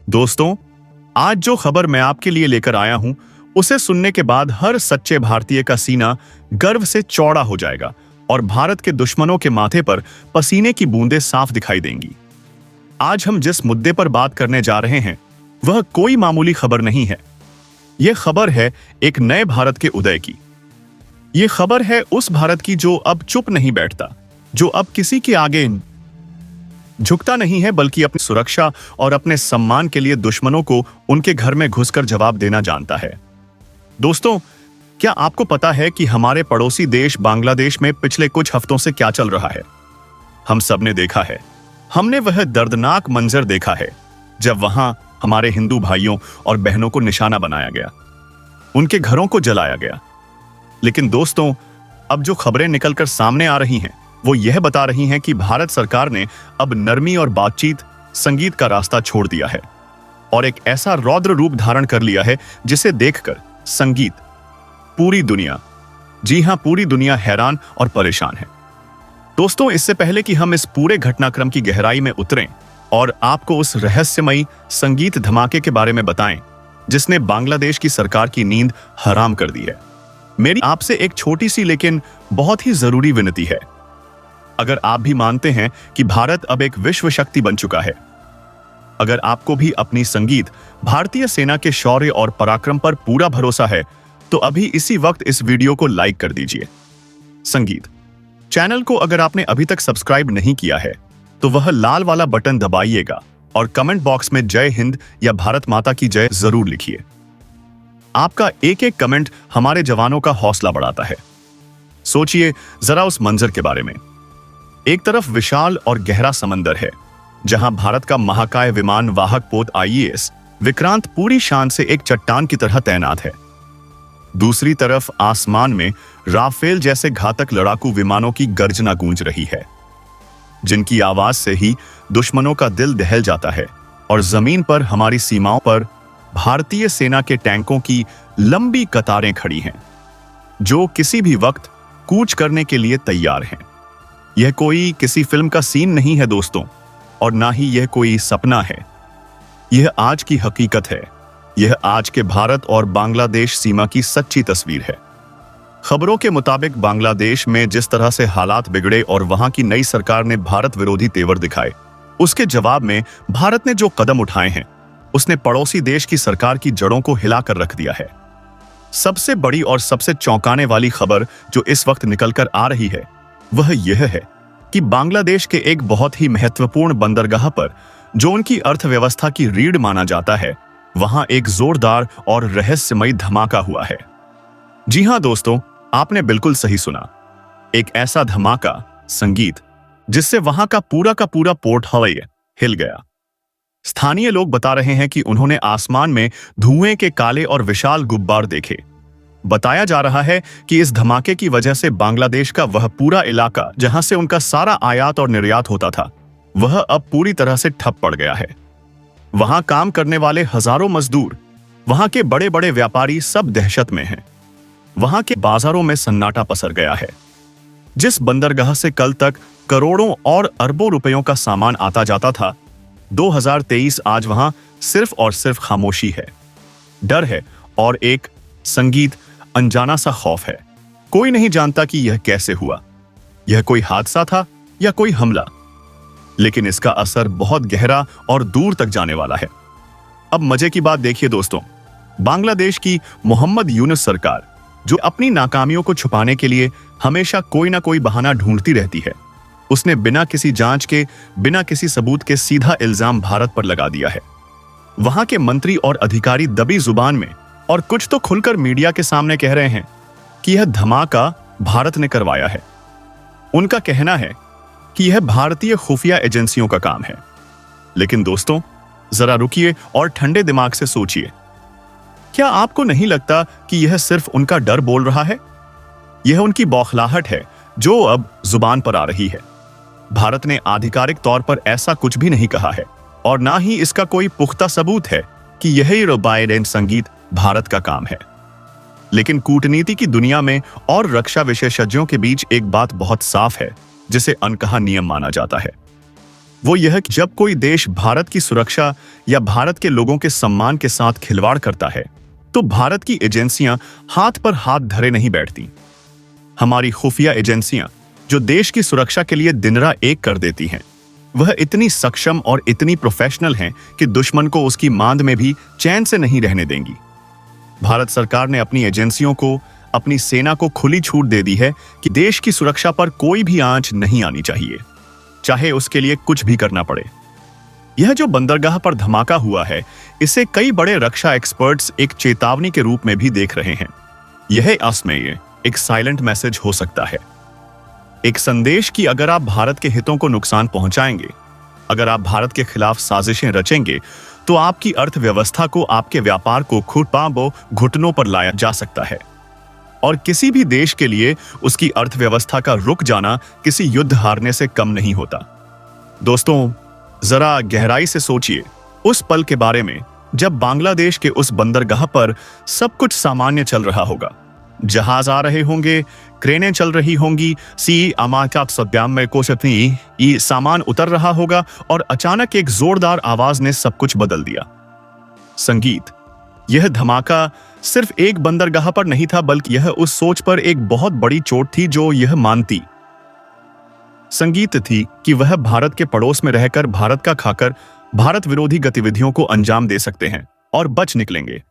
दोस्तों, आज जो खबर मैं आपके लिए लेकर आया हूं, उसे सुनने के बाद हर सच्चे भारतीय का सीना गर्व से चौड़ा हो जाएगा और भारत के दुश्मनों के माथे पर पसीने की बूंदें साफ दिखाई देंगी। आज हम जिस मुद्दे पर बात करने जा रहे हैं, वह कोई मामूली खबर नहीं है। यह खबर है एक नए भारत के उदय की। यह खबर है उस भारत की जो अब चुप नहीं बैठता, जो अब किसी के आगे झुकता नहीं है, बल्कि अपनी सुरक्षा और अपने सम्मान के लिए दुश्मनों को उनके घर में घुसकर जवाब देना जानता है। दोस्तों, क्या आपको पता है कि हमारे पड़ोसी देश बांग्लादेश में पिछले कुछ हफ्तों से क्या चल रहा है? हम सब ने देखा है। हमने वह दर्दनाक मंजर देखा है जब वहां हमारे हिंदू भाइयों और बहनों को निशाना बनाया गया, उनके घरों को जलाया गया। लेकिन दोस्तों, अब जो खबरें निकलकर सामने आ रही हैं, वो यह बता रही हैं कि भारत सरकार ने अब नरमी और बातचीत, संगीत का रास्ता छोड़ दिया है और एक ऐसा रौद्र रूप धारण कर लिया है जिसे देखकर संगीत, पूरी दुनिया, जी हां, पूरी दुनिया हैरान और परेशान है। दोस्तों, इससे पहले कि हम इस पूरे घटनाक्रम की गहराई में उतरें और आपको उस रहस्यमयी संगीत धमाके के बारे में बताएं जिसने बांग्लादेश की सरकार की नींद हराम कर दी है, मेरी आपसे एक छोटी सी लेकिन बहुत ही जरूरी विनती है। अगर आप भी मानते हैं कि भारत अब एक विश्व शक्ति बन चुका है, अगर आपको भी अपनी संगीत, भारतीय सेना के शौर्य और पराक्रम पर पूरा भरोसा है, तो अभी इसी वक्त इस वीडियो को लाइक कर दीजिए। संगीत चैनल को अगर आपने अभी तक सब्सक्राइब नहीं किया है, तो वह लाल वाला बटन दबाइएगा और कमेंट बॉक्स में जय हिंद या भारत माता की जय जरूर लिखिए। आपका एक एक कमेंट हमारे जवानों का हौसला बढ़ाता है। सोचिए जरा उस मंजर के बारे में। एक तरफ विशाल और गहरा समंदर है, जहां भारत का महाकाय विमान वाहक पोत आईएएस विक्रांत पूरी शान से एक चट्टान की तरह तैनात है। दूसरी तरफ आसमान में राफेल जैसे घातक लड़ाकू विमानों की गर्जना गूंज रही है, जिनकी आवाज से ही दुश्मनों का दिल दहल जाता है। और जमीन पर हमारी सीमाओं पर भारतीय सेना के टैंकों की लंबी कतारें खड़ी हैं, जो किसी भी वक्त कूच करने के लिए तैयार हैं। यह कोई किसी फिल्म का सीन नहीं है दोस्तों, और ना ही यह कोई सपना है। यह आज की हकीकत है। यह आज के भारत और बांग्लादेश सीमा की सच्ची तस्वीर है। खबरों के मुताबिक बांग्लादेश में जिस तरह से हालात बिगड़े और वहां की नई सरकार ने भारत विरोधी तेवर दिखाए, उसके जवाब में भारत ने जो कदम उठाए हैं, उसने पड़ोसी देश की सरकार की जड़ों को हिलाकर रख दिया है। सबसे बड़ी और सबसे चौंकाने वाली खबर जो इस वक्त निकलकर आ रही है, वह यह है कि बांग्लादेश के एक बहुत ही महत्वपूर्ण बंदरगाह पर, जो उनकी अर्थव्यवस्था की रीढ़ माना जाता है, वहां एक जोरदार और रहस्यमयी धमाका हुआ है। जी हां दोस्तों, आपने बिल्कुल सही सुना। एक ऐसा धमाका, संगीत, जिससे वहां का पूरा पोर्ट हवाई हिल गया। स्थानीय लोग बता रहे हैं कि उन्होंने आसमान में धुएं के काले और विशाल गुब्बार देखे। बताया जा रहा है कि इस धमाके की वजह से बांग्लादेश का वह पूरा इलाका, जहां से उनका सारा आयात और निर्यात होता था, वह अब पूरी तरह से ठप पड़ गया है। वहां काम करने वाले हजारों मजदूर, वहां के बड़े बड़े व्यापारी सब दहशत में हैं। वहां के बाजारों में सन्नाटा पसर गया है। जिस बंदरगाह से कल तक करोड़ों और अरबों रुपयों का सामान आता जाता था, 2023 आज वहां सिर्फ और सिर्फ खामोशी है, डर है और एक संगीत, अनजाना सा खौफ है। कोई नहीं जानता कि यह कैसे हुआ। यह कोई हादसा था या कोई हमला, लेकिन इसका असर बहुत गहरा और दूर तक जाने वाला है। अब मजे की बात देखिए दोस्तों, बांग्लादेश की मोहम्मद यूनुस सरकार, जो अपनी नाकामियों को छुपाने के लिए हमेशा कोई ना कोई बहाना ढूंढती रहती है, उसने बिना किसी जांच के, बिना किसी सबूत के सीधा इल्जाम भारत पर लगा दिया है। वहां के मंत्री और अधिकारी दबी जुबान में और कुछ तो खुलकर मीडिया के सामने कह रहे हैं कि यह धमाका भारत ने करवाया है। उनका कहना है कि यह भारतीय खुफिया एजेंसियों का काम है। लेकिन दोस्तों, जरा रुकिए और ठंडे दिमाग से सोचिए। क्या आपको नहीं लगता कि यह सिर्फ उनका डर बोल रहा है? यह उनकी बौखलाहट है जो अब जुबान पर आ रही है। भारत ने आधिकारिक तौर पर ऐसा कुछ भी नहीं कहा है और ना ही इसका कोई पुख्ता सबूत है कि यही रुबाइडेंट संगीत भारत का काम है। लेकिन कूटनीति की दुनिया में और रक्षा विशेषज्ञों के बीच एक बात बहुत साफ है, जिसे अनकहा नियम माना जाता है। वो यह कि जब कोई देश भारत की सुरक्षा या भारत के लोगों के सम्मान के साथ खिलवाड़ करता है तो भारत की एजेंसियां हाथ पर हाथ धरे नहीं बैठती। हमारी खुफिया एजेंसियां जो देश की सुरक्षा के लिए दिन रात एक कर देती हैं, वह इतनी सक्षम और इतनी प्रोफेशनल हैं कि दुश्मन को उसकी मांद में भी चैन से नहीं रहने देंगी। भारत सरकार ने अपनी एजेंसियों को, अपनी सेना को खुली छूट दे दी है कि देश की सुरक्षा पर कोई भी आंच नहीं आनी चाहिए, चाहे उसके लिए कुछ भी करना पड़े। यह जो बंदरगाह पर धमाका हुआ है, इसे कई बड़े रक्षा एक्सपर्ट्स एक चेतावनी के रूप में भी देख रहे हैं। यह असमय एक साइलेंट मैसेज हो सकता है, एक संदेश कि अगर आप भारत के हितों को नुकसान पहुंचाएंगे, अगर आप भारत के खिलाफ साजिशें रचेंगे, तो आपकी अर्थव्यवस्था को, आपके व्यापार को घुटनों पर लाया जा सकता है। और किसी भी देश के लिए उसकी अर्थव्यवस्था का रुक जाना किसी युद्ध हारने से कम नहीं होता। दोस्तों, जरा गहराई से सोचिए उस पल के बारे में जब बांग्लादेश के उस बंदरगाह पर सब कुछ सामान्य चल रहा होगा। जहाज आ रहे होंगे, क्रेनें चल रही होंगी, सामान उतर रहा होगा और अचानक एक जोरदार आवाज ने सब कुछ बदल दिया। संगीत। यह धमाका सिर्फ एक बंदरगाह पर नहीं था, बल्कि यह उस सोच पर एक बहुत बड़ी चोट थी जो यह मानती संगीत थी कि वह भारत के पड़ोस में रहकर भारत का खाकर भारत विरोधी गतिविधियों को अंजाम दे सकते हैं और बच निकलेंगे।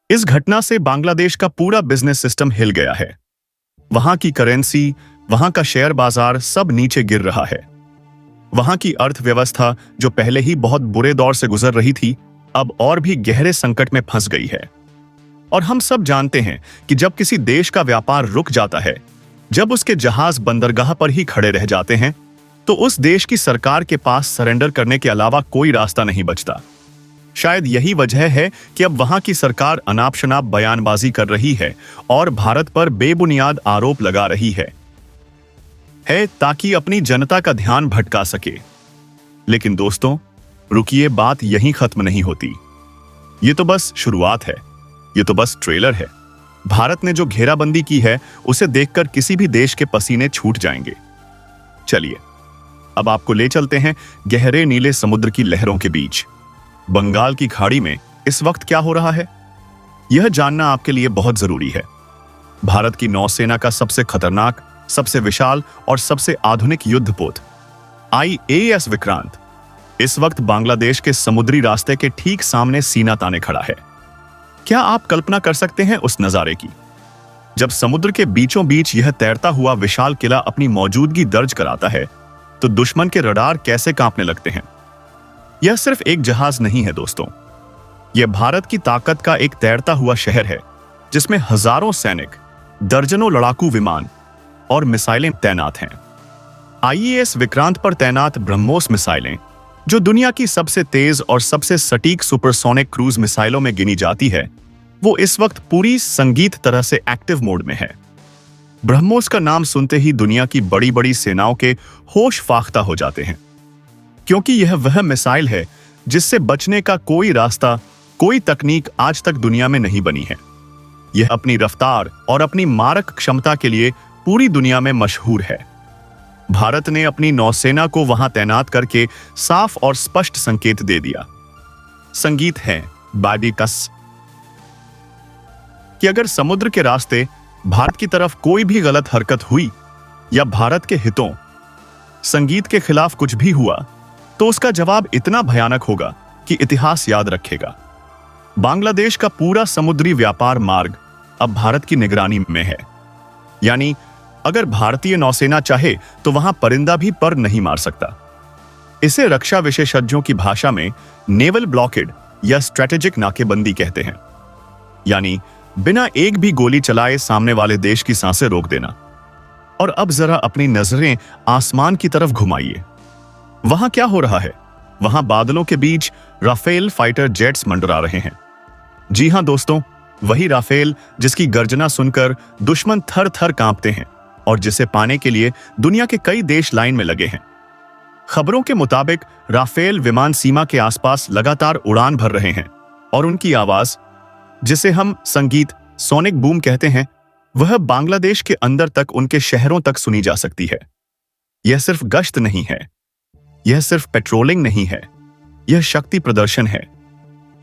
इस घटना से बांग्लादेश का पूरा बिजनेस सिस्टम हिल गया है। वहां की करेंसी, वहां का शेयर बाजार सब नीचे गिर रहा है। वहां की अर्थव्यवस्था जो पहले ही बहुत बुरे दौर से गुजर रही थी, अब और भी गहरे संकट में फंस गई है। और हम सब जानते हैं कि जब किसी देश का व्यापार रुक जाता है, जब उसके जहाज बंदरगाह पर ही खड़े रह जाते हैं, तो उस देश की सरकार के पास सरेंडर करने के अलावा कोई रास्ता नहीं बचता। शायद यही वजह है कि अब वहां की सरकार अनाप शनाप बयानबाजी कर रही है और भारत पर बेबुनियाद आरोप लगा रही है ताकि अपनी जनता का ध्यान भटका सके। लेकिन दोस्तों, रुकिए, बात यहीं खत्म नहीं होती। ये तो बस शुरुआत है, ये तो बस ट्रेलर है। भारत ने जो घेराबंदी की है, उसे देखकर किसी भी देश के पसीने छूट जाएंगे। चलिए, अब आपको ले चलते हैं गहरे नीले समुद्र की लहरों के बीच। बंगाल की खाड़ी में इस वक्त क्या हो रहा है, यह जानना आपके लिए बहुत जरूरी है। भारत की नौसेना का सबसे खतरनाक, सबसे विशाल और सबसे आधुनिक युद्धपोत IAS विक्रांत इस वक्त बांग्लादेश के समुद्री रास्ते के ठीक सामने सीना ताने खड़ा है। क्या आप कल्पना कर सकते हैं उस नजारे की, जब समुद्र के बीचों बीच यह तैरता हुआ विशाल किला अपनी मौजूदगी दर्ज कराता है, तो दुश्मन के रडार कैसे कांपने लगते हैं। यह सिर्फ एक जहाज नहीं है दोस्तों, यह भारत की ताकत का एक तैरता हुआ शहर है, जिसमें हजारों सैनिक, दर्जनों लड़ाकू विमान और मिसाइलें तैनात हैं। IAS विक्रांत पर तैनात ब्रह्मोस मिसाइलें, जो दुनिया की सबसे तेज और सबसे सटीक सुपरसोनिक क्रूज मिसाइलों में गिनी जाती है, वो इस वक्त पूरी संगीत तरह से एक्टिव मोड में है। ब्रह्मोस का नाम सुनते ही दुनिया की बड़ी बड़ी सेनाओं के होश फाख्ता हो जाते हैं, क्योंकि यह वह मिसाइल है जिससे बचने का कोई रास्ता, कोई तकनीक आज तक दुनिया में नहीं बनी है। यह अपनी रफ्तार और अपनी मारक क्षमता के लिए पूरी दुनिया में मशहूर है। भारत ने अपनी नौसेना को वहां तैनात करके साफ और स्पष्ट संकेत दे दिया। संगीत है बाडिकस कि अगर समुद्र के रास्ते भारत की तरफ कोई भी गलत हरकत हुई या भारत के हितों, संगीत के खिलाफ कुछ भी हुआ, तो उसका जवाब इतना भयानक होगा कि इतिहास याद रखेगा। बांग्लादेश का पूरा समुद्री व्यापार मार्ग अब भारत की निगरानी में है। यानी अगर भारतीय नौसेना चाहे तो वहां परिंदा भी पर नहीं मार सकता। इसे रक्षा विशेषज्ञों की भाषा में नेवल ब्लॉकेड या स्ट्रेटेजिक नाकेबंदी कहते हैं। यानी बिना एक भी गोली चलाए सामने वाले देश की सांसें रोक देना। और अब जरा अपनी नजरें आसमान की तरफ घुमाइए। वहां क्या हो रहा है? वहां बादलों के बीच राफेल फाइटर जेट्स मंडरा रहे हैं। जी हां दोस्तों, वही राफेल जिसकी गर्जना सुनकर दुश्मन थर थर कांपते हैं और जिसे पाने के लिए दुनिया के कई देश लाइन में लगे हैं। खबरों के मुताबिक राफेल विमान सीमा के आसपास लगातार उड़ान भर रहे हैं और उनकी आवाज, जिसे हम संगीत सोनिक बूम कहते हैं, वह बांग्लादेश के अंदर तक, उनके शहरों तक सुनी जा सकती है। यह सिर्फ गश्त नहीं है, यह सिर्फ पेट्रोलिंग नहीं है, यह शक्ति प्रदर्शन है।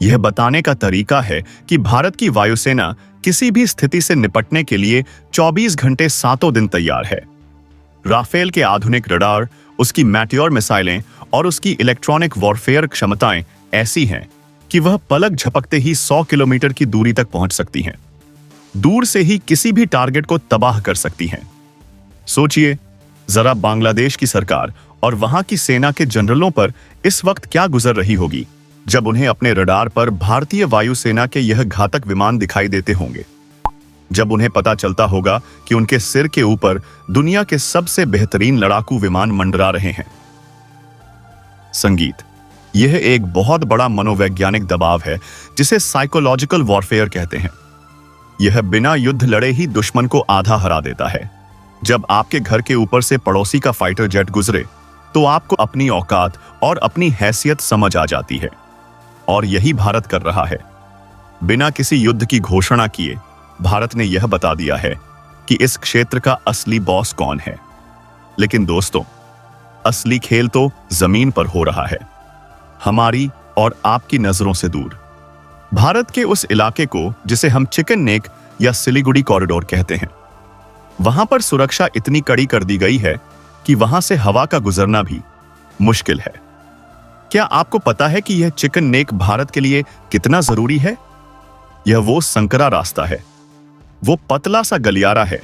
यह बताने का तरीका है कि भारत की वायुसेना किसी भी स्थिति से निपटने के लिए 24 घंटे सातों दिन तैयार है। राफेल के आधुनिक रडार, उसकी मैटियोर मिसाइलें और उसकी इलेक्ट्रॉनिक वॉरफेयर क्षमताएं ऐसी हैं कि वह पलक झपकते ही 100 किलोमीटर की दूरी तक पहुंच सकती हैं। दूर से ही किसी भी टारगेट को तबाह कर सकती हैं। सोचिए जरा, बांग्लादेश की सरकार और वहां की सेना के जनरलों पर इस वक्त क्या गुजर रही होगी जब उन्हें अपने रडार पर भारतीय वायुसेना के यह घातक विमान दिखाई देते होंगे, जब उन्हें पता चलता होगा कि उनके सिर के ऊपर दुनिया के सबसे बेहतरीन लड़ाकू विमान मंडरा रहे हैं। संगीत, यह एक बहुत बड़ा मनोवैज्ञानिक दबाव है जिसे साइकोलॉजिकल वॉरफेयर कहते हैं। यह बिना युद्ध लड़े ही दुश्मन को आधा हरा देता है। जब आपके घर के ऊपर से पड़ोसी का फाइटर जेट गुजरे तो आपको अपनी औकात और अपनी हैसियत समझ आ जाती है। और यही भारत कर रहा है। बिना किसी युद्ध की घोषणा किए भारत ने यह बता दिया है कि इस क्षेत्र का असली बॉस कौन है। लेकिन दोस्तों, असली खेल तो जमीन पर हो रहा है, हमारी और आपकी नजरों से दूर। भारत के उस इलाके को जिसे हम चिकन नेक या सिलीगुड़ी कॉरिडोर कहते हैं, वहां पर सुरक्षा इतनी कड़ी कर दी गई है कि वहां से हवा का गुजरना भी मुश्किल है। क्या आपको पता है कि यह चिकन नेक भारत के लिए कितना जरूरी है? यह वो संकरा रास्ता है, वो पतला सा गलियारा है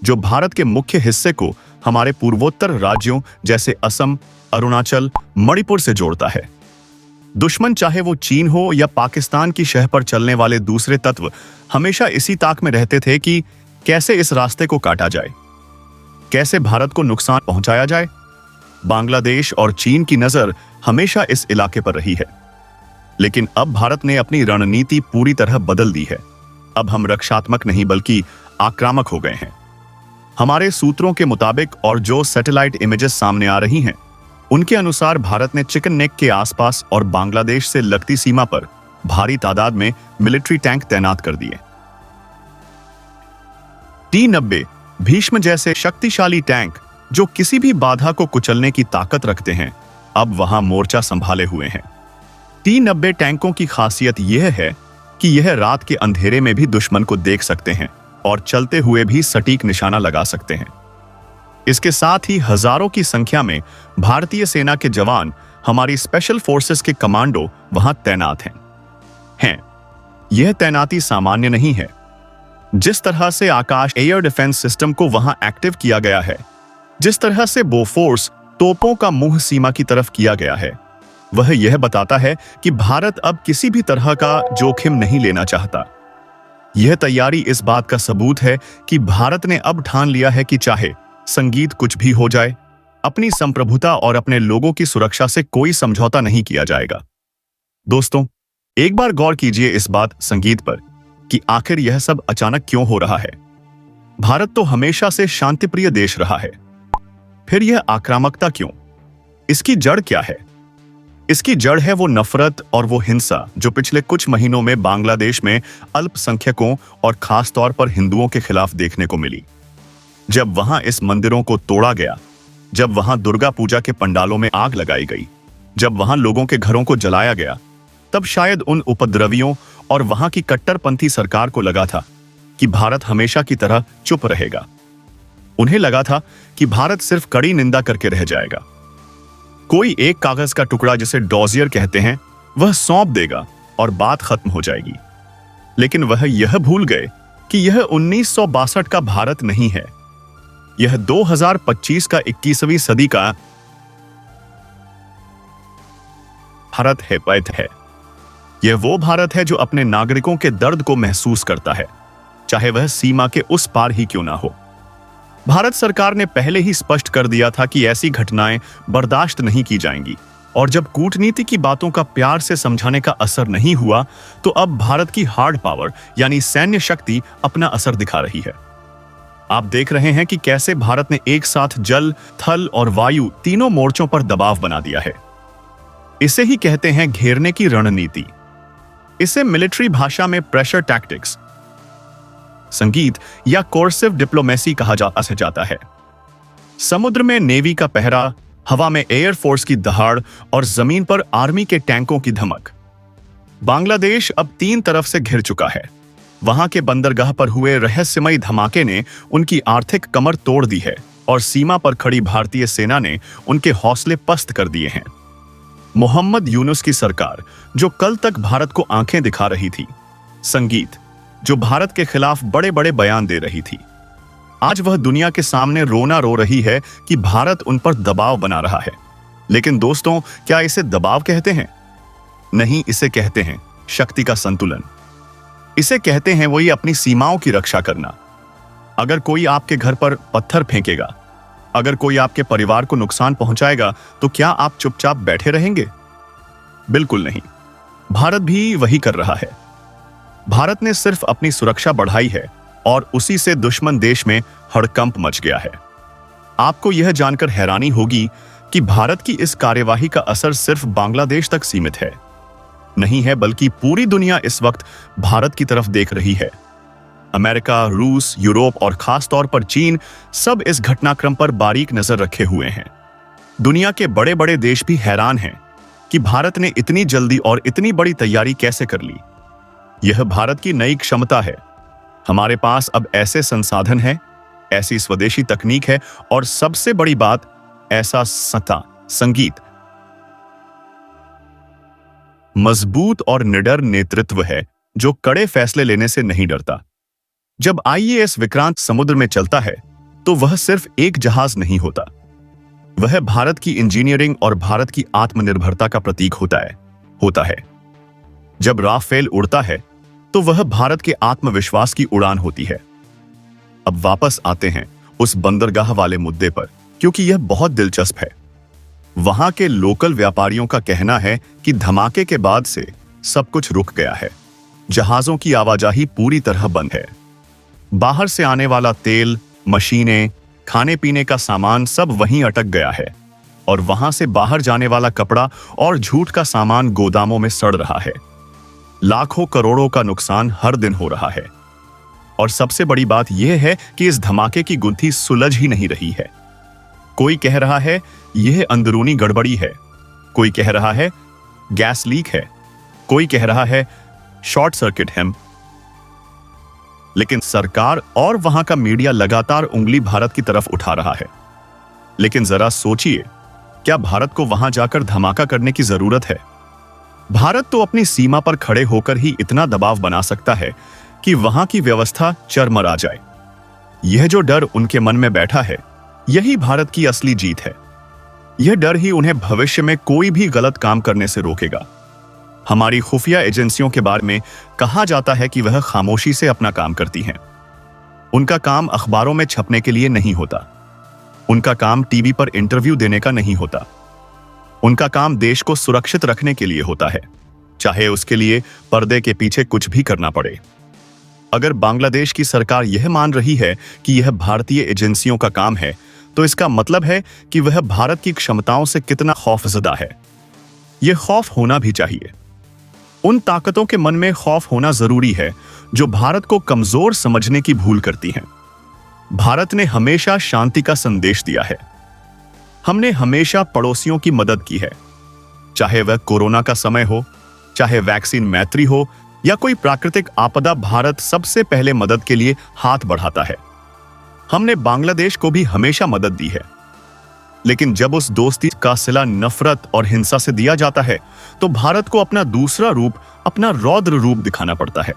जो भारत के मुख्य हिस्से को हमारे पूर्वोत्तर राज्यों जैसे असम, अरुणाचल, मणिपुर से जोड़ता है। दुश्मन चाहे वो चीन हो या पाकिस्तान की शह पर चलने वाले दूसरे तत्व, हमेशा इसी ताक में रहते थे कि कैसे इस रास्ते को काटा जाए, कैसे भारत को नुकसान पहुंचाया जाए। बांग्लादेश और चीन की नजर हमेशा इस इलाके पर रही है, लेकिन अब भारत ने अपनी रणनीति पूरी तरह बदल दी है। अब हम रक्षात्मक नहीं बल्कि आक्रामक हो गए हैं। हमारे सूत्रों के मुताबिक और जो सैटेलाइट इमेजेस सामने आ रही हैं, उनके अनुसार भारत ने चिकन नेक के आसपास और बांग्लादेश से लगती सीमा पर भारी तादाद में मिलिट्री टैंक तैनात कर दिए। T-90 भीष्म जैसे शक्तिशाली टैंक जो किसी भी बाधा को कुचलने की ताकत रखते हैं, अब वहां मोर्चा संभाले हुए हैं। T-90 टैंकों की खासियत यह है कि यह रात के अंधेरे में भी दुश्मन को देख सकते हैं और चलते हुए भी सटीक निशाना लगा सकते हैं। इसके साथ ही हजारों की संख्या में भारतीय सेना के जवान, हमारी स्पेशल फोर्सेस के कमांडो वहां तैनात हैं। यह तैनाती सामान्य नहीं है। जिस तरह से आकाश एयर डिफेंस सिस्टम को वहां एक्टिव किया गया है, जिस तरह से बोफोर्स तोपों का मुंह सीमा की तरफ किया गया है, वह यह बताता है कि भारत अब किसी भी तरह का जोखिम नहीं लेना चाहता। यह तैयारी इस बात का सबूत है कि भारत ने अब ठान लिया है कि चाहे संगीत कुछ भी हो जाए, अपनी संप्रभुता और अपने लोगों की सुरक्षा से कोई समझौता नहीं किया जाएगा। दोस्तों, एक बार गौर कीजिए इस बात संगीत पर कि आखिर यह सब अचानक क्यों हो रहा है। भारत तो हमेशा से शांतिप्रिय देश रहा है, फिर यह आक्रामकता क्यों? इसकी जड़ क्या है? इसकी जड़ है वो नफरत और वो हिंसा जो पिछले कुछ महीनों में बांग्लादेश में अल्पसंख्यकों और खास तौर पर हिंदुओं के खिलाफ देखने को मिली। जब वहां इस मंदिरों को तोड़ा गया, जब वहां दुर्गा पूजा के पंडालों में आग लगाई गई, जब वहां लोगों के घरों को जलाया गया, तब शायद उन उपद्रवियों और वहां की कट्टरपंथी सरकार को लगा था कि भारत हमेशा की तरह चुप रहेगा। उन्हें लगा था कि भारत सिर्फ कड़ी निंदा करके रह जाएगा। कोई एक कागज का टुकड़ा, जिसे डॉजियर कहते हैं, वह सौंप देगा और बात खत्म हो जाएगी। लेकिन वह यह भूल गए कि यह 1962 का भारत नहीं है, यह 2025 का 21वीं सदी का भारत है। यह वो भारत है जो अपने नागरिकों के दर्द को महसूस करता है, चाहे वह सीमा के उस पार ही क्यों ना हो। भारत सरकार ने पहले ही स्पष्ट कर दिया था कि ऐसी घटनाएं बर्दाश्त नहीं की जाएंगी, और जब कूटनीति की बातों का प्यार से समझाने का असर नहीं हुआ, तो अब भारत की हार्ड पावर यानी सैन्य शक्ति अपना असर दिखा रही है। आप देख रहे हैं कि कैसे भारत ने एक साथ जल, थल और वायु तीनों मोर्चों पर दबाव बना दिया है। इसे ही कहते हैं घेरने की रणनीति। इसे मिलिट्री भाषा में प्रेशर टैक्टिक्स, संगीत या कोर्सिव डिप्लोमेसी कहा जाता है। समुद्र में नेवी का पहरा, हवा में एयरफोर्स की दहाड़ और जमीन पर आर्मी के टैंकों की धमक। बांग्लादेश अब 3 तरफ से घिर चुका है। वहां के बंदरगाह पर हुए रहस्यमयी धमाके ने उनकी आर्थिक कमर तोड़ दी है और सीमा पर खड़ी भारतीय सेना ने उनके हौसले पस्त कर दिए हैं। मोहम्मद यूनुस की सरकार, जो कल तक भारत को आंखें दिखा रही थी, संगीत, जो भारत के खिलाफ बड़े बड़े बयान दे रही थी, आज वह दुनिया के सामने रोना रो रही है कि भारत उन पर दबाव बना रहा है। लेकिन दोस्तों, क्या इसे दबाव कहते हैं? नहीं, इसे कहते हैं शक्ति का संतुलन। इसे कहते हैं वही अपनी सीमाओं की रक्षा करना। अगर कोई आपके घर पर पत्थर फेंकेगा, अगर कोई आपके परिवार को नुकसान पहुंचाएगा, तो क्या आप चुपचाप बैठे रहेंगे? बिल्कुल नहीं। भारत भी वही कर रहा है। भारत ने सिर्फ अपनी सुरक्षा बढ़ाई है और उसी से दुश्मन देश में हड़कंप मच गया है। आपको यह जानकर हैरानी होगी कि भारत की इस कार्यवाही का असर सिर्फ बांग्लादेश तक सीमित है। नहीं है, बल्कि पूरी दुनिया इस वक्त भारत की तरफ देख रही है। अमेरिका, रूस, यूरोप और खास तौर पर चीन सब इस घटनाक्रम पर बारीक नजर रखे हुए हैं। दुनिया के बड़े बड़े देश भी हैरान हैं कि भारत ने इतनी जल्दी और इतनी बड़ी तैयारी कैसे कर ली। यह भारत की नई क्षमता है। हमारे पास अब ऐसे संसाधन हैं, ऐसी स्वदेशी तकनीक है और सबसे बड़ी बात, ऐसा संगीत, मजबूत और निडर नेतृत्व है जो कड़े फैसले लेने से नहीं डरता। जब आईएएस विक्रांत समुद्र में चलता है तो वह सिर्फ एक जहाज नहीं होता, वह भारत की इंजीनियरिंग और भारत की आत्मनिर्भरता का प्रतीक होता है। जब राफेल उड़ता है तो वह भारत के आत्मविश्वास की उड़ान होती है। अब वापस आते हैं उस बंदरगाह वाले मुद्दे पर, क्योंकि यह बहुत दिलचस्प है। वहां के लोकल व्यापारियों का कहना है कि धमाके के बाद से सब कुछ रुक गया है। जहाजों की आवाजाही पूरी तरह बंद है। बाहर से आने वाला तेल, मशीनें, खाने पीने का सामान सब वहीं अटक गया है और वहां से बाहर जाने वाला कपड़ा और जूट का सामान गोदामों में सड़ रहा है। लाखों करोड़ों का नुकसान हर दिन हो रहा है। और सबसे बड़ी बात यह है कि इस धमाके की गुत्थी सुलझ ही नहीं रही है। कोई कह रहा है यह अंदरूनी गड़बड़ी है, कोई कह रहा है गैस लीक है, कोई कह रहा है शॉर्ट सर्किट है। लेकिन सरकार और वहां का मीडिया लगातार उंगली भारत की तरफ उठा रहा है। लेकिन जरा सोचिए, क्या भारत को वहां जाकर धमाका करने की जरूरत है? भारत तो अपनी सीमा पर खड़े होकर ही इतना दबाव बना सकता है कि वहां की व्यवस्था चरमरा जाए। यह जो डर उनके मन में बैठा है, यही भारत की असली जीत है। यह डर ही उन्हें भविष्य में कोई भी गलत काम करने से रोकेगा। हमारी खुफिया एजेंसियों के बारे में कहा जाता है कि वह खामोशी से अपना काम करती हैं। उनका काम अखबारों में छपने के लिए नहीं होता, उनका काम टीवी पर इंटरव्यू देने का नहीं होता, उनका काम देश को सुरक्षित रखने के लिए होता है, चाहे उसके लिए पर्दे के पीछे कुछ भी करना पड़े। अगर बांग्लादेश की सरकार यह मान रही है कि यह भारतीय एजेंसियों का काम है, तो इसका मतलब है कि वह भारत की क्षमताओं से कितना खौफजदा है। यह खौफ होना भी चाहिए। उन ताकतों के मन में खौफ होना जरूरी है जो भारत को कमजोर समझने की भूल करती हैं। भारत ने हमेशा शांति का संदेश दिया है। हमने हमेशा पड़ोसियों की मदद की है, चाहे वह कोरोना का समय हो, चाहे वैक्सीन मैत्री हो या कोई प्राकृतिक आपदा, भारत सबसे पहले मदद के लिए हाथ बढ़ाता है। हमने बांग्लादेश को भी हमेशा मदद दी है। लेकिन जब उस दोस्ती का सिला नफरत और हिंसा से दिया जाता है, तो भारत को अपना दूसरा रूप, अपना रौद्र रूप दिखाना पड़ता है।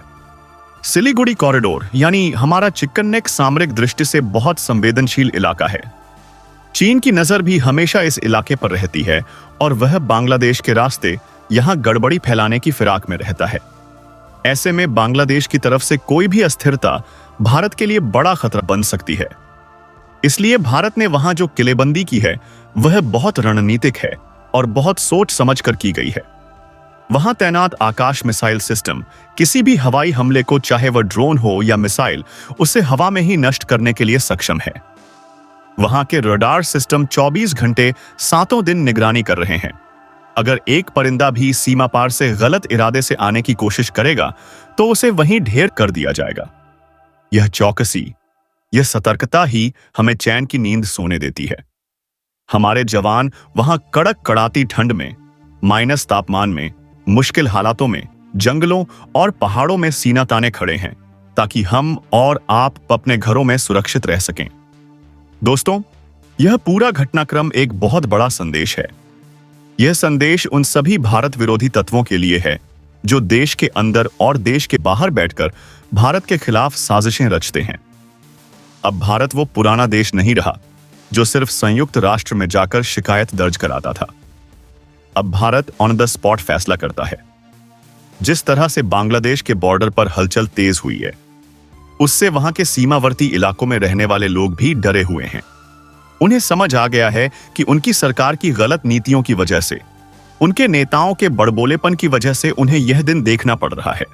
सिलीगुड़ी कॉरिडोर यानी हमारा चिकन नेक सामरिक दृष्टि से बहुत संवेदनशील इलाका है। चीन की नजर भी हमेशा इस इलाके पर रहती है और वह बांग्लादेश के रास्ते यहां गड़बड़ी फैलाने की फिराक में रहता है। ऐसे में बांग्लादेश की तरफ से कोई भी अस्थिरता भारत के लिए बड़ा खतरा बन सकती है। इसलिए भारत ने वहां जो किलेबंदी की है, वह बहुत रणनीतिक है और बहुत सोच समझकर की गई है। वहां तैनात आकाश मिसाइल सिस्टम किसी भी हवाई हमले को, चाहे वह ड्रोन हो या मिसाइल, उसे हवा में ही नष्ट करने के लिए सक्षम है। वहां के रडार सिस्टम 24 घंटे 7 दिन निगरानी कर रहे हैं। अगर एक परिंदा भी सीमा पार से गलत इरादे से आने की कोशिश करेगा, तो उसे वहीं ढेर कर दिया जाएगा। यह चौकसी, यह सतर्कता ही हमें चैन की नींद सोने देती है। हमारे जवान वहां कड़क कड़ाती ठंड में, माइनस तापमान में, मुश्किल हालातों में, जंगलों और पहाड़ों में सीना ताने खड़े हैं ताकि हम और आप अपने घरों में सुरक्षित रह सकें। दोस्तों, यह पूरा घटनाक्रम एक बहुत बड़ा संदेश है। यह संदेश उन सभी भारत विरोधी तत्वों के लिए है जो देश के अंदर और देश के बाहर बैठकर भारत के खिलाफ साजिशें रचते हैं। अब भारत वो पुराना देश नहीं रहा जो सिर्फ संयुक्त राष्ट्र में जाकर शिकायत दर्ज कराता था। अब भारत ऑन द स्पॉट फैसला करता है। जिस तरह से बांग्लादेश के बॉर्डर पर हलचल तेज हुई है, उससे वहां के सीमावर्ती इलाकों में रहने वाले लोग भी डरे हुए हैं। उन्हें समझ आ गया है कि उनकी सरकार की गलत नीतियों की वजह से, उनके नेताओं के बड़बोलेपन की वजह से उन्हें यह दिन देखना पड़ रहा है।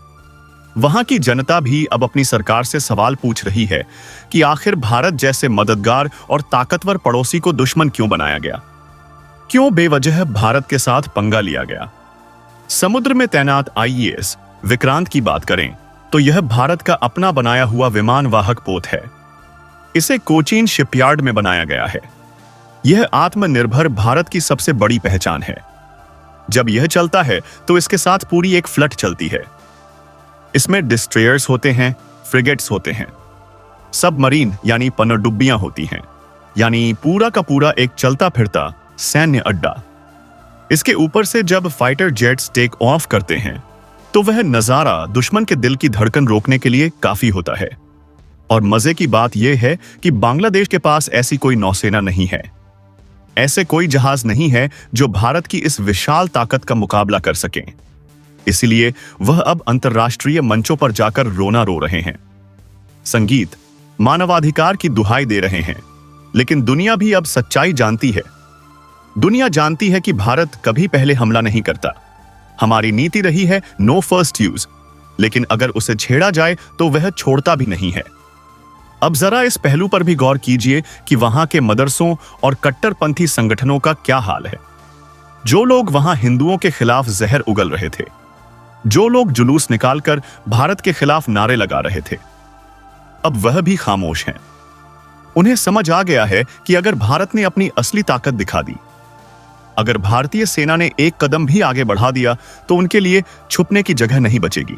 वहां की जनता भी अब अपनी सरकार से सवाल पूछ रही है कि आखिर भारत जैसे मददगार और ताकतवर पड़ोसी को दुश्मन क्यों बनाया गया? क्यों बेवजह भारत के साथ पंगा लिया गया? समुद्र में तैनात आईएएस विक्रांत की बात करें तो यह भारत का अपना बनाया हुआ विमान वाहक पोत है। इसे कोचीन शिपयार्ड में बनाया गया है। यह आत्मनिर्भर भारत की सबसे बड़ी पहचान है। जब यह चलता है तो इसके साथ पूरी एक फ्लट चलती है। इसमें डिस्ट्रॉयर्स होते हैं, फ्रिगेट्स होते हैं, सबमरीन यानी पनडुब्बियां होती हैं, यानी पूरा का पूरा एक चलता फिरता सैन्य अड्डा। इसके ऊपर से जब फाइटर जेट्स टेक ऑफ करते हैं तो वह नजारा दुश्मन के दिल की धड़कन रोकने के लिए काफी होता है। और मजे की बात यह है कि बांग्लादेश के पास ऐसी कोई नौसेना नहीं है। ऐसे कोई जहाज नहीं है जो भारत की इस विशाल ताकत का मुकाबला कर सके। इसलिए वह अब अंतर्राष्ट्रीय मंचों पर जाकर रोना रो रहे हैं, संगीत, मानवाधिकार की दुहाई दे रहे हैं। लेकिन दुनिया भी अब सच्चाई जानती है। दुनिया जानती है कि भारत कभी पहले हमला नहीं करता। हमारी नीति रही है नो फर्स्ट यूज, लेकिन अगर उसे छेड़ा जाए तो वह छोड़ता भी नहीं है। अब जरा इस पहलू पर भी गौर कीजिए कि वहां के मदरसों और कट्टरपंथी संगठनों का क्या हाल है। जो लोग वहां हिंदुओं के खिलाफ जहर उगल रहे थे, जो लोग जुलूस निकालकर भारत के खिलाफ नारे लगा रहे थे, अब वह भी खामोश हैं। उन्हें समझ आ गया है कि अगर भारत ने अपनी असली ताकत दिखा दी, अगर भारतीय सेना ने एक कदम भी आगे बढ़ा दिया तो उनके लिए छुपने की जगह नहीं बचेगी।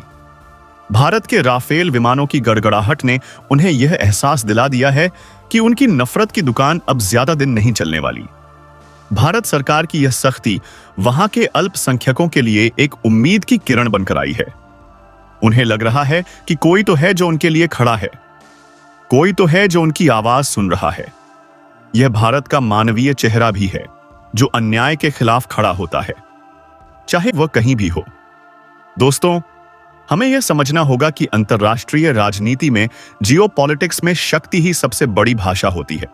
भारत के राफेल विमानों की गड़गड़ाहट ने उन्हें यह एहसास दिला दिया है कि उनकी नफरत की दुकान अब ज्यादा दिन नहीं चलने वाली। भारत सरकार की यह सख्ती वहां के अल्पसंख्यकों के लिए एक उम्मीद की किरण बनकर आई है। उन्हें लग रहा है कि कोई तो है जो उनके लिए खड़ा है, कोई तो है जो उनकी आवाज सुन रहा है। यह भारत का मानवीय चेहरा भी है जो अन्याय के खिलाफ खड़ा होता है, चाहे वह कहीं भी हो। दोस्तों, हमें यह समझना होगा कि अंतर्राष्ट्रीय राजनीति में जियोपॉलिटिक्स में शक्ति ही सबसे बड़ी भाषा होती है।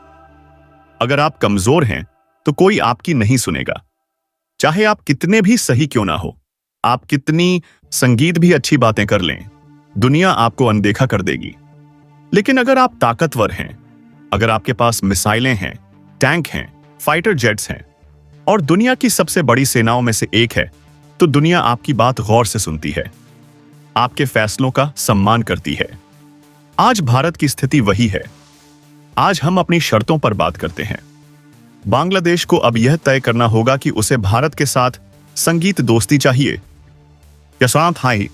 अगर आप कमजोर हैं तो कोई आपकी नहीं सुनेगा, चाहे आप कितने भी सही क्यों ना हो। आप कितनी संगीत भी अच्छी बातें कर लें, दुनिया आपको अनदेखा कर देगी। लेकिन अगर आप ताकतवर हैं, अगर आपके पास मिसाइलें हैं, टैंक हैं, फाइटर जेट्स हैं और दुनिया की सबसे बड़ी सेनाओं में से एक है, तो दुनिया आपकी बात गौर से सुनती है, आपके फैसलों का सम्मान करती है। आज भारत की स्थिति वही है। आज हम अपनी शर्तों पर बात करते हैं। बांग्लादेश को अब यह तय करना होगा कि उसे भारत के साथ संगीत दोस्ती चाहिए या साथ हाई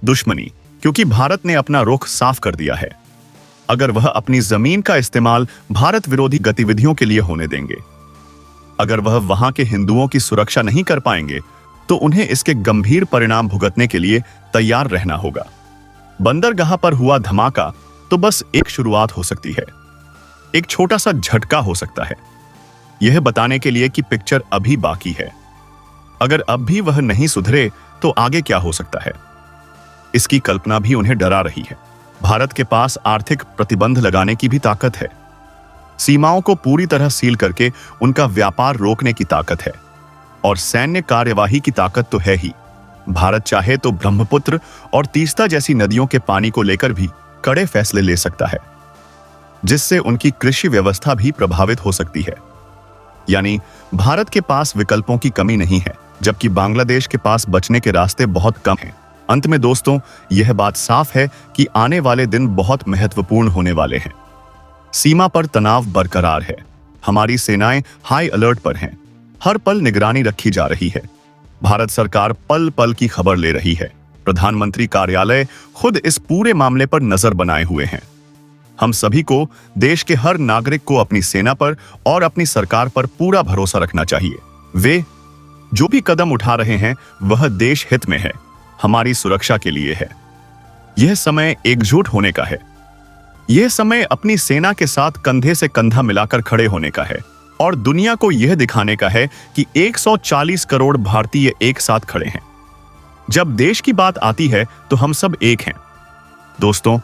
दुश्मनी, क्योंकि भारत ने अपना रुख साफ कर दिया है। अगर वह अपनी जमीन का इस्तेमाल भारत विरोधी गतिविधियों के लिए होने देंगे, अगर वह वहां के हिंदुओं की सुरक्षा नहीं कर पाएंगे, तो उन्हें इसके गंभीर परिणाम भुगतने के लिए तैयार रहना होगा। बंदरगाह पर हुआ धमाका तो बस एक शुरुआत हो सकती है, एक छोटा सा झटका हो सकता है, यह बताने के लिए कि पिक्चर अभी बाकी है। अगर अब भी वह नहीं सुधरे तो आगे क्या हो सकता है, इसकी कल्पना भी उन्हें डरा रही है। भारत के पास आर्थिक प्रतिबंध लगाने की भी ताकत है, सीमाओं को पूरी तरह सील करके उनका व्यापार रोकने की ताकत है, और सैन्य कार्यवाही की ताकत तो है ही। भारत चाहे तो ब्रह्मपुत्र और तीस्ता जैसी नदियों के पानी को लेकर भी कड़े फैसले ले सकता है, जिससे उनकी कृषि व्यवस्था भी प्रभावित हो सकती है। यानी भारत के पास विकल्पों की कमी नहीं है, जबकि बांग्लादेश के पास बचने के रास्ते बहुत कम हैं। अंत में दोस्तों, यह बात साफ है कि आने वाले दिन बहुत महत्वपूर्ण होने वाले हैं। सीमा पर तनाव बरकरार है, हमारी सेनाएं हाई अलर्ट पर हैं। हर पल निगरानी रखी जा रही है। भारत सरकार पल पल की खबर ले रही है। प्रधानमंत्री कार्यालय खुद इस पूरे मामले पर नजर बनाए हुए हैं। हम सभी को, देश के हर नागरिक को अपनी सेना पर और अपनी सरकार पर पूरा भरोसा रखना चाहिए। वे जो भी कदम उठा रहे हैं वह देश हित में है, हमारी सुरक्षा के लिए है। यह समय एकजुट होने का है। यह समय अपनी सेना के साथ कंधे से कंधा मिलाकर खड़े होने का है और दुनिया को यह दिखाने का है कि 140 करोड़ भारतीय एक साथ खड़े हैं। जब देश की बात आती है तो हम सब एक हैं। दोस्तों,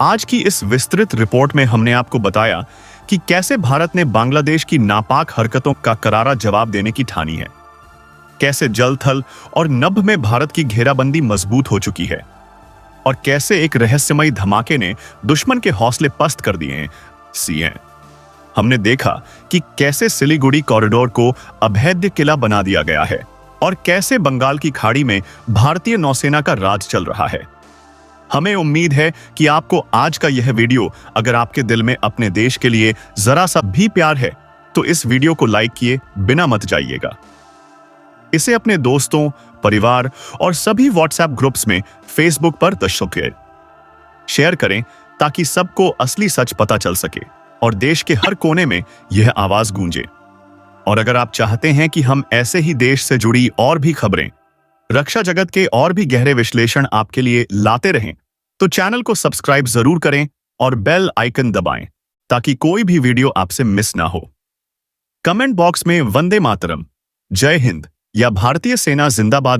आज की इस विस्तृत रिपोर्ट में हमने आपको बताया कि कैसे भारत ने बांग्लादेश की नापाक हरकतों का करारा जवाब देने की ठानी है, कैसे जल, थल और नभ में भारत की घेराबंदी मजबूत हो चुकी है और कैसे एक रहस्यमयी धमाके ने दुश्मन के हौसले पस्त कर दिए हैं। हमने देखा कि कैसे सिलीगुड़ी कॉरिडोर को अभेद्य किला बना दिया गया है और कैसे बंगाल की खाड़ी में भारतीय नौसेना का राज चल रहा है। हमें उम्मीद है कि आपको आज का यह वीडियो, अगर आपके दिल में अपने देश के लिए जरा सा भी प्यार है तो इस वीडियो को लाइक किए बिना मत जाइएगा। इसे अपने दोस्तों, परिवार और सभी व्हाट्सएप ग्रुप्स में, फेसबुक पर शेयर करें ताकि सबको असली सच पता चल सके और देश के हर कोने में यह आवाज गूंजे। और अगर आप चाहते हैं कि हम ऐसे ही देश से जुड़ी और भी खबरें, रक्षा जगत के और भी गहरे विश्लेषण आपके लिए लाते रहें, तो चैनल को सब्सक्राइब जरूर करें और बेल आइकन दबाएं ताकि कोई भी वीडियो आपसे मिस ना हो। कमेंट बॉक्स में वंदे मातरम, जय हिंद या भारतीय सेना जिंदाबाद